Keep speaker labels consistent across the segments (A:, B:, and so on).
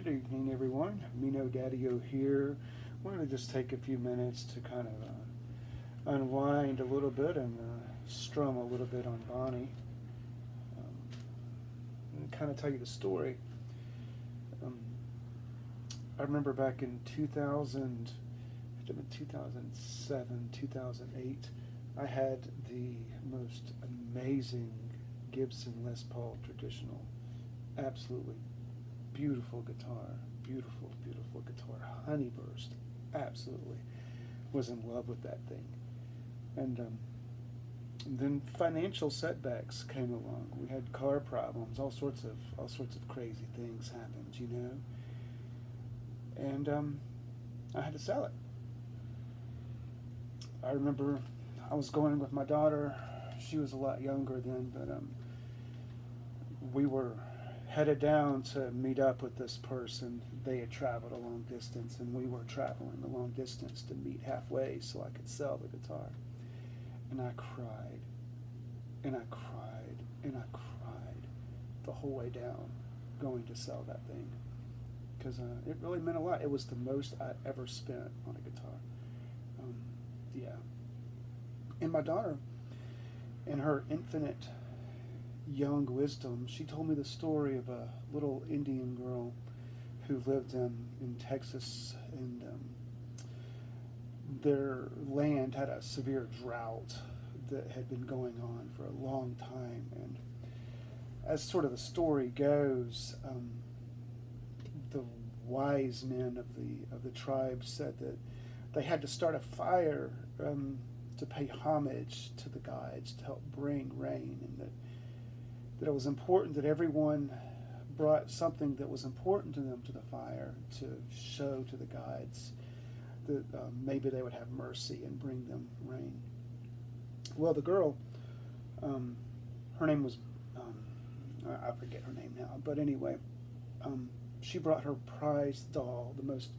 A: Good evening, everyone. Meanodaddyo here. We're going to just take a few minutes to kind of unwind a little bit and strum a little bit on Bonnie and kind of tell you the story. Um, I remember back in 2000, 2007, 2008, I had the most amazing Gibson Les Paul traditional. Absolutely beautiful guitar, beautiful, beautiful guitar. Honeyburst, absolutely. Was in love with that thing. And then financial setbacks came along. We had car problems, all sorts of crazy things happened, you know. And I had to sell it. I remember I was going with my daughter. She was a lot younger then, but we were headed down to meet up with this person. They had traveled a long distance, and we were traveling a long distance to meet halfway so I could sell the guitar. And I cried, and I cried, and I cried the whole way down going to sell that thing, because it really meant a lot. It was the most I ever spent on a guitar. Yeah. And my daughter, in her infinite young wisdom, she told me the story of a little Indian girl who lived in Texas, and their land had a severe drought that had been going on for a long time. And as sort of the story goes, the wise men of the tribe said that they had to start a fire to pay homage to the gods to help bring rain, and that it was important that everyone brought something that was important to them to the fire to show to the gods that maybe they would have mercy and bring them rain. Well, the girl, her name was, I forget her name now, but anyway, she brought her prized doll, the most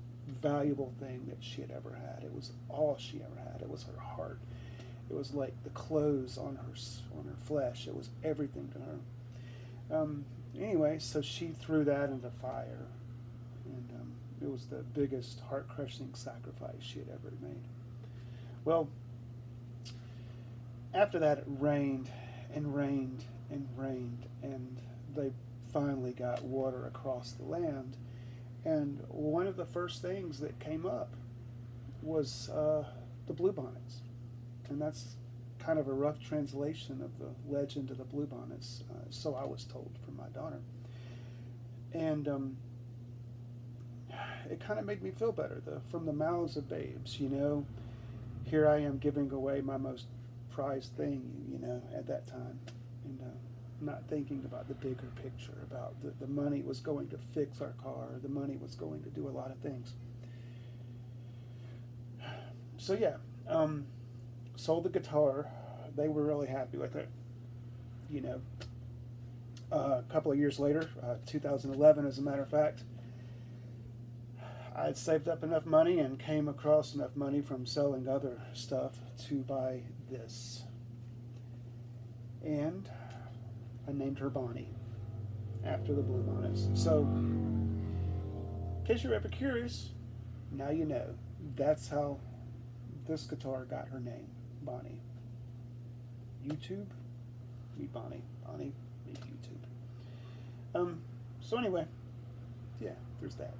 A: valuable thing that she had ever had. It was all she ever had. It was her heart. It was like the clothes on her flesh. It was everything to her. Anyway, so she threw that into fire, and it was the biggest heart-crushing sacrifice she had ever made. Well, after that, it rained and rained and rained, and they finally got water across the land. And one of the first things that came up was the bluebonnets. And that's kind of a rough translation of the legend of the bluebonnets, so I was told from my daughter. And it kind of made me feel better, from the mouths of babes, you know. Here I am giving away my most prized thing, you know, at that time. And not thinking about the bigger picture, about the money was going to fix our car, the money was going to do a lot of things. So yeah, sold the guitar. They were really happy with it, you know. A couple of years later, 2011 as a matter of fact, I had saved up enough money and came across enough money from selling other stuff to buy this. And I named her Bonnie, after the bluebonnets. So, in case you're ever curious, now you know. That's how this guitar got her name, Bonnie. YouTube, meet Bonnie. Bonnie, meet YouTube. So anyway, yeah, there's that.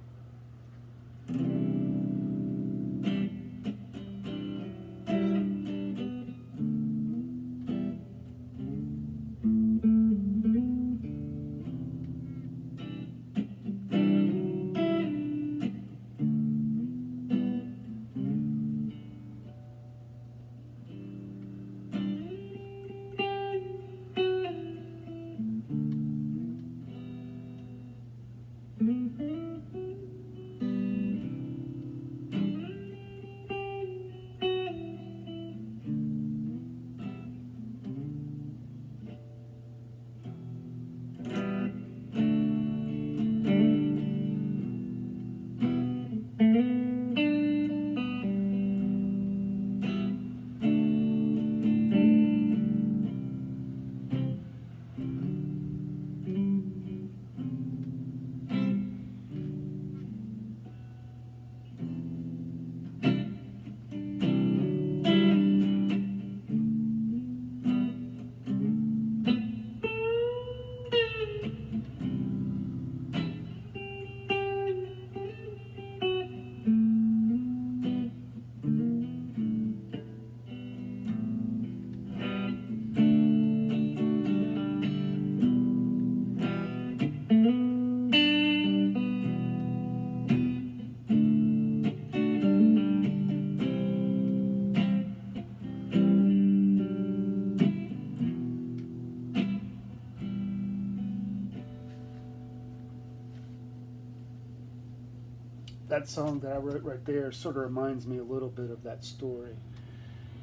A: that song that I wrote right there sort of reminds me a little bit of that story.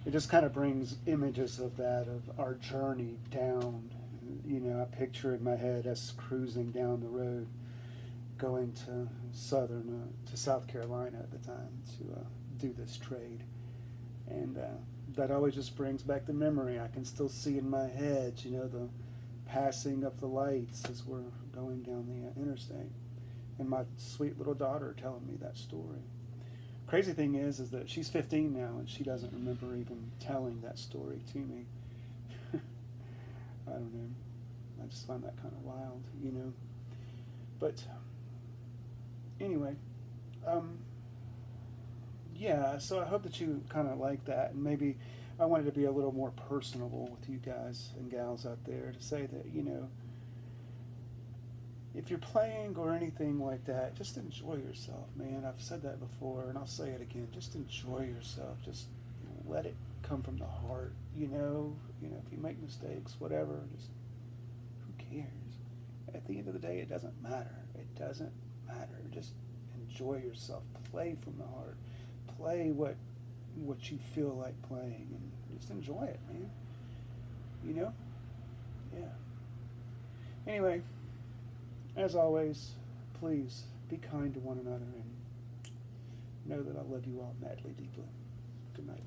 A: It just kind of brings images of that, of our journey down. You know, I picture in my head us cruising down the road, going to South Carolina at the time to do this trade. And that always just brings back the memory. I can still see in my head, you know, the passing of the lights as we're going down the interstate. And my sweet little daughter telling me that story. Crazy thing is that she's 15 now and she doesn't remember even telling that story to me. I don't know. I just find that kind of wild, you know. But anyway, yeah, so I hope that you kind of like that. And maybe I wanted to be a little more personable with you guys and gals out there to say that, you know, if you're playing or anything like that, just enjoy yourself, man. I've said that before, and I'll say it again. Just enjoy yourself. Just let it come from the heart, you know. You know, if you make mistakes, whatever, just who cares? At the end of the day, it doesn't matter. It doesn't matter. Just enjoy yourself. Play from the heart. Play what you feel like playing, and just enjoy it, man. You know? Yeah. Anyway, as always, please be kind to one another and know that I love you all madly, deeply. Good night.